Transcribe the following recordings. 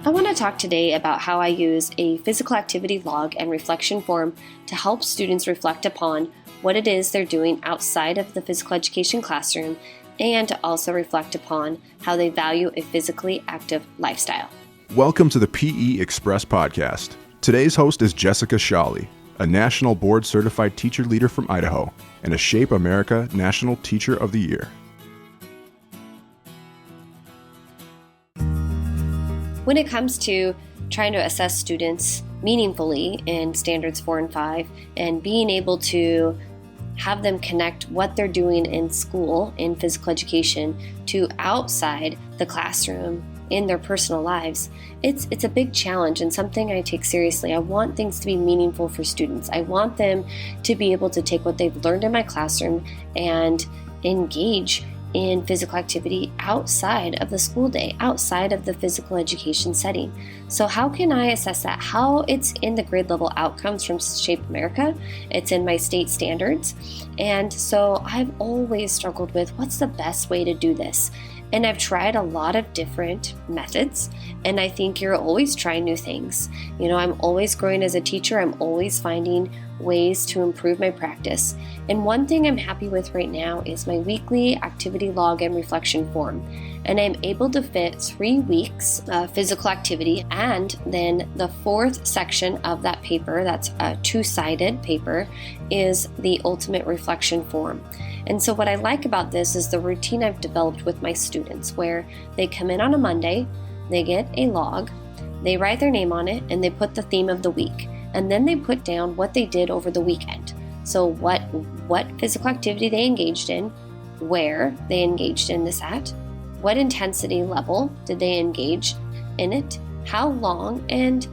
I want to talk today about how I use a physical activity log and reflection form to help students reflect upon what it is they're doing outside of the physical education classroom and to also reflect upon how they value a physically active lifestyle. Welcome to the PE Express podcast. Today's host is Jessica Shawley, a National Board Certified Teacher Leader from Idaho and a Shape America National Teacher of the Year. When it comes to trying to assess students meaningfully in Standards 4 and 5 and being able to have them connect what they're doing in school, in physical education, to outside the classroom in their personal lives, it's a big challenge and something I take seriously. I want things to be meaningful for students. I want them to be able to take what they've learned in my classroom and engage in physical activity outside of the school day, outside of the physical education setting. So how can I assess that? How it's in the grade level outcomes from Shape America. It's in my state standards. And so I've always struggled with what's the best way to do this? And I've tried a lot of different methods, and I think you're always trying new things. You know, I'm always growing as a teacher. I'm always finding ways to improve my practice. And one thing I'm happy with right now is my weekly activity log and reflection form. And I'm able to fit 3 weeks of physical activity, and then the fourth section of that paper, that's a 2-sided paper, is the ultimate reflection form. And so what I like about this is the routine I've developed with my students, where they come in on a Monday, they get a log, they write their name on it, and they put the theme of the week. And then they put down what they did over the weekend. So what physical activity they engaged in, where they engaged in this at, what intensity level did they engage in it, how long, and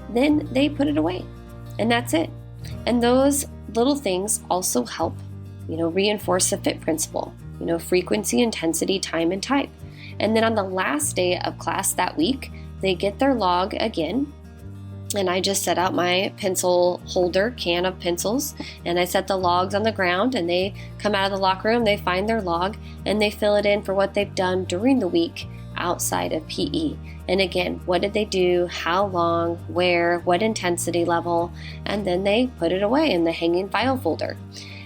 then they put it away. And that's it. And those little things also help, reinforce the FIT principle, frequency, intensity, time, and type. And then on the last day of class that week, they get their log again. And I just set out my pencil holder can of pencils, and I set the logs on the ground, and they come out of the locker room, they find their log, and they fill it in for what they've done during the week outside of PE. And again, what did they do, how long, where, what intensity level, and then they put it away in the hanging file folder.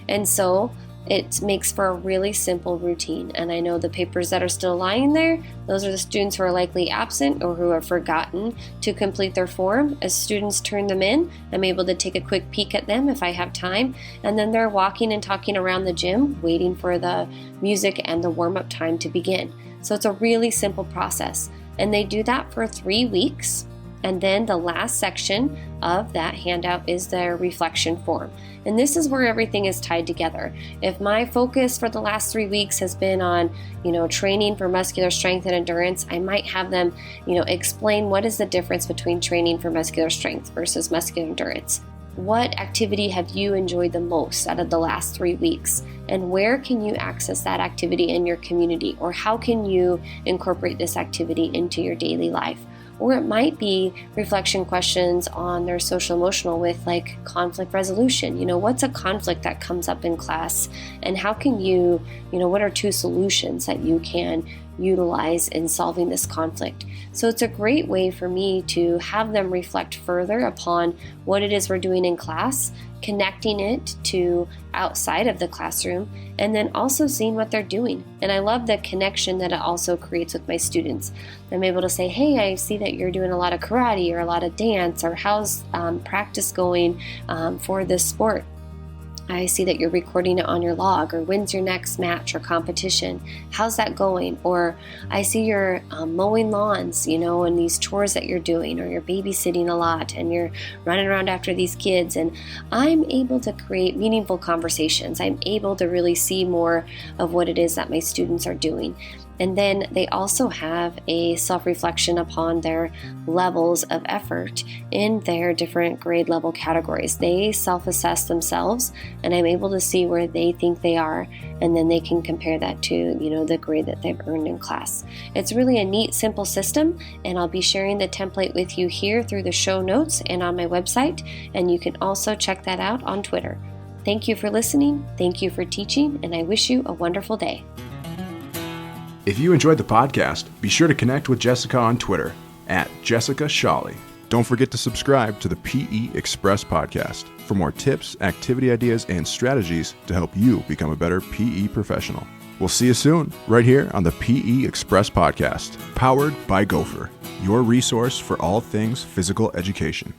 And so it makes for a really simple routine. And I know the papers that are still lying there, those are the students who are likely absent or who have forgotten to complete their form. As students turn them in, I'm able to take a quick peek at them if I have time. And then they're walking and talking around the gym, waiting for the music and the warm-up time to begin. So it's a really simple process. And they do that for 3 weeks. And then the last section of that handout is their reflection form. And this is where everything is tied together. If my focus for the last 3 weeks has been on, training for muscular strength and endurance, I might have them, explain what is the difference between training for muscular strength versus muscular endurance. What activity have you enjoyed the most out of the last 3 weeks? And where can you access that activity in your community? Or how can you incorporate this activity into your daily life? Or it might be reflection questions on their social emotional with like conflict resolution. What's a conflict that comes up in class? And how can you, what are 2 solutions that you can utilize in solving this conflict? So it's a great way for me to have them reflect further upon what it is we're doing in class, connecting it to outside of the classroom, and then also seeing what they're doing. And I love the connection that it also creates with my students. I'm able to say, hey, I see that you're doing a lot of karate or a lot of dance, or how's practice going for this sport? I see that you're recording it on your log, or when's your next match or competition? How's that going? Or I see you're mowing lawns, and these chores that you're doing, or you're babysitting a lot and you're running around after these kids. And I'm able to create meaningful conversations. I'm able to really see more of what it is that my students are doing. And then they also have a self-reflection upon their levels of effort in their different grade level categories. They self-assess themselves, and I'm able to see where they think they are, and then they can compare that to, the grade that they've earned in class. It's really a neat, simple system, and I'll be sharing the template with you here through the show notes and on my website, and you can also check that out on Twitter. Thank you for listening, thank you for teaching, and I wish you a wonderful day. If you enjoyed the podcast, be sure to connect with Jessica on Twitter. at Jessica Shawley. Don't forget to subscribe to the PE Express podcast for more tips, activity ideas, and strategies to help you become a better PE professional. We'll see you soon, right here on the PE Express podcast, powered by Gopher, your resource for all things physical education.